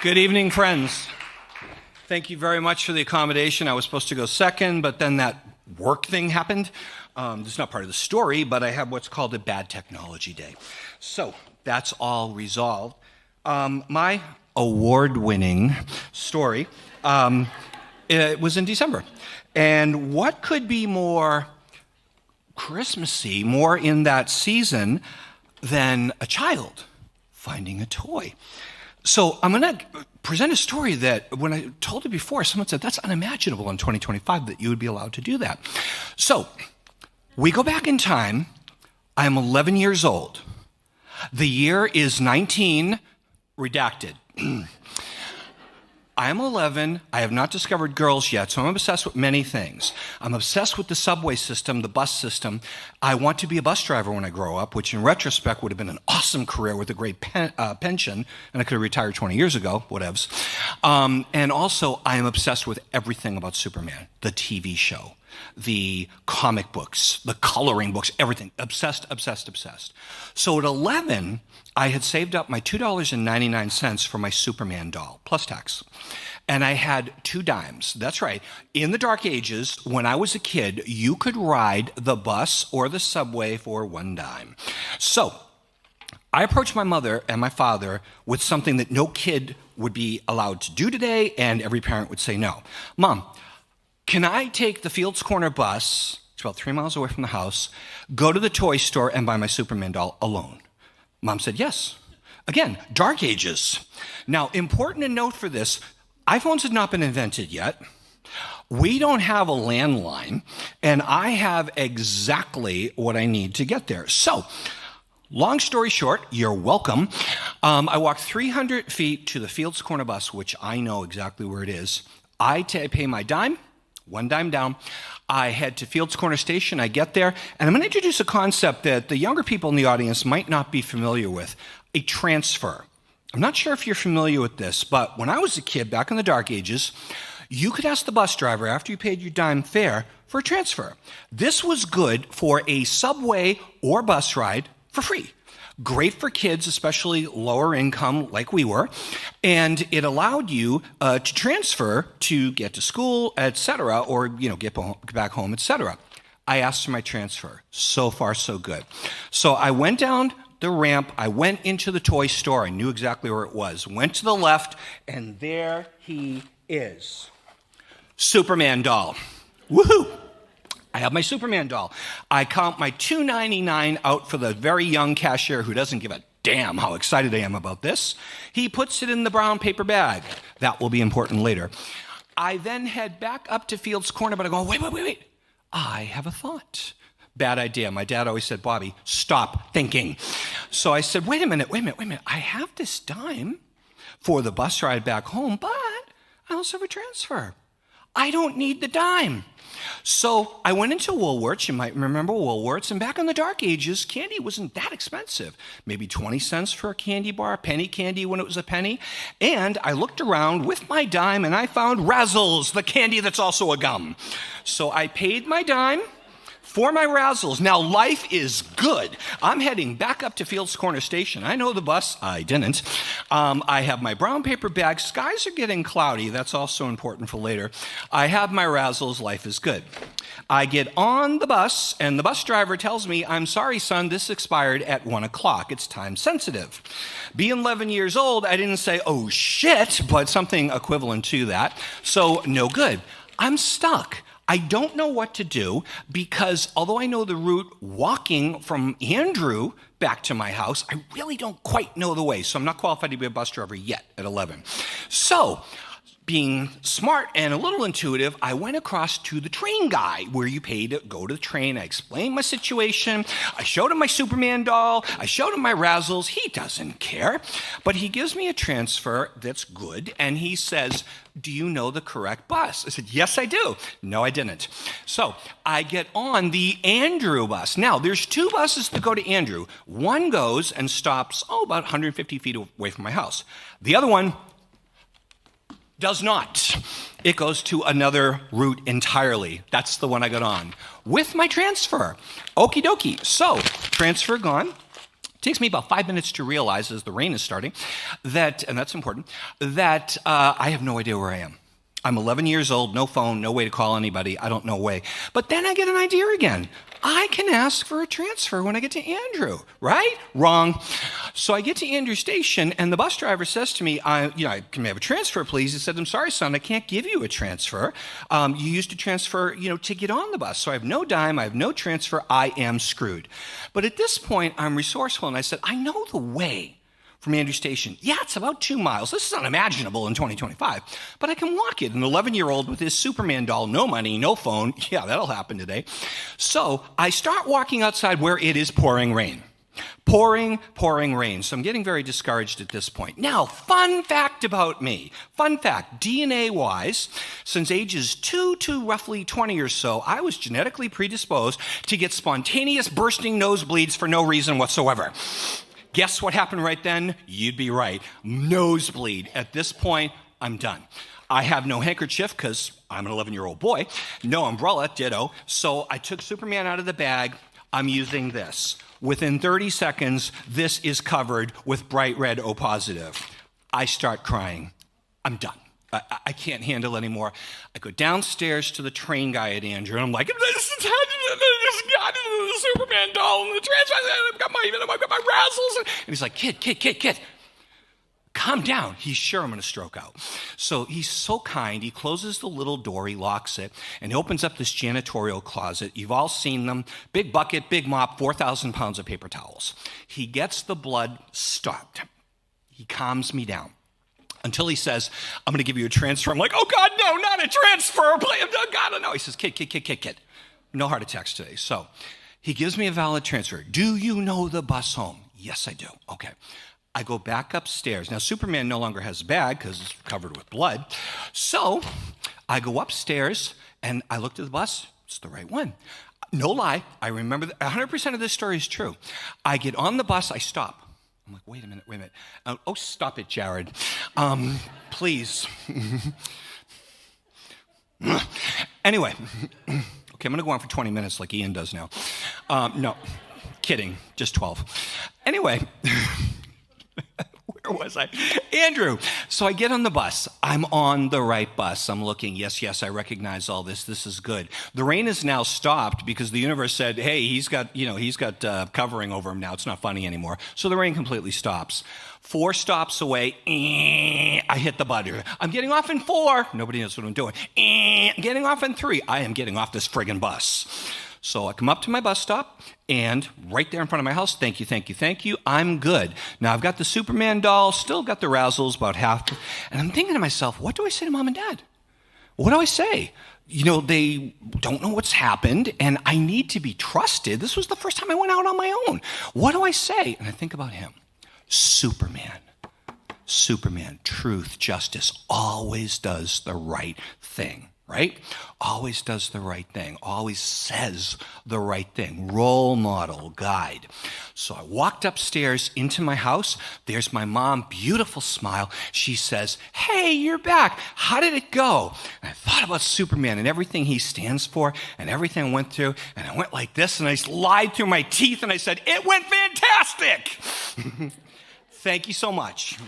Good evening, friends. Thank you very much for the accommodation. I was supposed to go second, but then that work thing happened. It's not part of the story, but I have what's called a bad technology day. So that's all resolved. My award-winning story, it was in December. And what could be more Christmassy, more in that season, than a child finding a toy? So I'm going to present a story that when I told it before, someone said, that's unimaginable in 2025 that you would be allowed to do that. So we go back in time. I'm 11 years old. The year is 19, redacted. I'm 11. I have not discovered girls yet, so I'm obsessed with many things. I'm obsessed with the subway system, the bus system. I want to be a bus driver when I grow up, which in retrospect would have been an awesome career with a great pension, and I could have retired 20 years ago, whatevs. And also, I am obsessed with everything about Superman, the TV show, the comic books, the coloring books, everything. Obsessed, obsessed, obsessed. So at 11, I had saved up my $2.99 for my Superman doll, plus tax. And I had 2 dimes. That's right. In the dark ages, when I was a kid, you could ride the bus or the subway for 1 dime. So I approached my mother and my father with something that no kid would be allowed to do today, and every parent would say no. Mom, can I take the Fields Corner bus, it's about 3 miles away from the house, go to the toy store and buy my Superman doll alone? Mom said yes. Again, dark ages. Now, important to note for this, iPhones had not been invented yet. We don't have a landline, and I have exactly what I need to get there. So, long story short, you're welcome. I walked 300 feet to the Fields Corner bus, which I know exactly where it is. I pay my dime, 1 dime down. I head to Fields Corner Station. I get there, and I'm going to introduce a concept that the younger people in the audience might not be familiar with, a transfer. I'm not sure if you're familiar with this, but when I was a kid back in the dark ages, you could ask the bus driver after you paid your dime fare for a transfer. This was good for a subway or bus ride for free. Great for kids, especially lower income like we were, and it allowed you to transfer to get to school, etc., or get back home, etc. I asked for my transfer. So far, so good. So I went down the ramp. I went into the toy store. I knew exactly where it was. Went to the left, and there he is. Superman doll. Woohoo! I have my Superman doll. I count my $2.99 out for the very young cashier who doesn't give a damn how excited I am about this. He puts it in the brown paper bag. That will be important later. I then head back up to Fields Corner, but I go, wait. I have a thought. Bad idea. My dad always said, Bobby, stop thinking. So I said, wait a minute. I have this dime for the bus ride back home, but I also have a transfer. I don't need the dime. So I went into Woolworths. You might remember Woolworths. And back in the dark ages, candy wasn't that expensive. Maybe 20 cents for a candy bar, penny candy when it was a penny. And I looked around with my dime and I found Razzles, the candy that's also a gum. So I paid my dime for my Razzles. Now, life is good. I'm heading back up to Fields Corner Station. I know the bus. I didn't. I have my brown paper bag. Skies are getting cloudy. That's also important for later. I have my Razzles. Life is good. I get on the bus, and the bus driver tells me, I'm sorry, son, this expired at 1 o'clock. It's time sensitive. Being 11 years old, I didn't say, oh, shit, but something equivalent to that. So, no good. I'm stuck. I don't know what to do because although I know the route walking from Andrew back to my house, I really don't quite know the way. So I'm not qualified to be a bus driver yet at 11. So being smart and a little intuitive, I went across to the train guy where you pay to go to the train. I explained my situation. I showed him my Superman doll. I showed him my Razzles. He doesn't care. But he gives me a transfer that's good, and he says, do you know the correct bus? I said, yes, I do. No, I didn't. So I get on the Andrew bus. Now, there's 2 buses that go to Andrew. One goes and stops, about 150 feet away from my house. The other one does not. It goes to another route entirely. That's the one I got on with my transfer. Okie dokie. So, transfer gone. Takes me about 5 minutes to realize, as the rain is starting, that, and that's important, that I have no idea where I am. I'm 11 years old, no phone, no way to call anybody. I don't know way. But then I get an idea again. I can ask for a transfer when I get to Andrew, right? Wrong. So I get to Andrew Station, and the bus driver says to me, can I have a transfer, please? He said, I'm sorry, son, I can't give you a transfer. You used to transfer, to get on the bus. So I have no dime, I have no transfer, I am screwed. But at this point, I'm resourceful, and I said, I know the way from Andrew Station. Yeah, it's about 2 miles. This is unimaginable in 2025, but I can walk it. An 11-year-old with his Superman doll, no money, no phone. Yeah, that'll happen today. So I start walking outside where it is pouring rain. Pouring rain. So I'm getting very discouraged at this point. Now, fun fact about me. Fun fact, DNA-wise, since ages 2 to roughly 20 or so, I was genetically predisposed to get spontaneous bursting nosebleeds for no reason whatsoever. Guess what happened right then? You'd be right. Nosebleed. At this point, I'm done. I have no handkerchief because I'm an 11-year-old boy. No umbrella, ditto. So I took Superman out of the bag. I'm using this. Within 30 seconds, this is covered with bright red O positive. I start crying. I'm done. I can't handle anymore. I go downstairs to the train guy at Andrew, and I'm like, this is the Superman doll, and the transfer, I've got my razzles. And he's like, kid, calm down. He's sure I'm going to stroke out. So he's so kind. He closes the little door, he locks it, and he opens up this janitorial closet. You've all seen them. Big bucket, big mop, 4,000 pounds of paper towels. He gets the blood stopped. He calms me down. Until he says, I'm going to give you a transfer. I'm like, oh, God, no, not a transfer. Please, oh, God, no. He says, kid. No heart attacks today. So he gives me a valid transfer. Do you know the bus home? Yes, I do. Okay. I go back upstairs. Now, Superman no longer has a bag because it's covered with blood. So I go upstairs, and I looked at the bus. It's the right one. No lie. I remember 100% of this story is true. I get on the bus. I stop. I'm like, wait a minute. Oh, stop it, Jared. Please. Anyway, okay, I'm going to go on for 20 minutes like Ian does now. No, kidding, just 12. Anyway, where was I? Andrew. So I get on the bus. I'm on the right bus. I'm looking, yes, I recognize all this. This is good. The rain is now stopped because the universe said, hey, he's got covering over him now. It's not funny anymore. So the rain completely stops. 4 stops away, I hit the button. I'm getting off in 4. Nobody knows what I'm doing. Getting off in 3. I am getting off this friggin' bus. So I come up to my bus stop, and right there in front of my house, thank you, I'm good. Now, I've got the Superman doll, still got the razzles, about half, and I'm thinking to myself, what do I say to Mom and Dad? What do I say? They don't know what's happened, and I need to be trusted. This was the first time I went out on my own. What do I say? And I think about him. Superman, truth, justice, always does the right thing. Right? Always does the right thing. Always says the right thing. Role model, guide. So I walked upstairs into my house. There's my mom, beautiful smile. She says, hey, you're back. How did it go? And I thought about Superman and everything he stands for and everything I went through. And I went like this and I lied through my teeth and I said, it went fantastic. Thank you so much.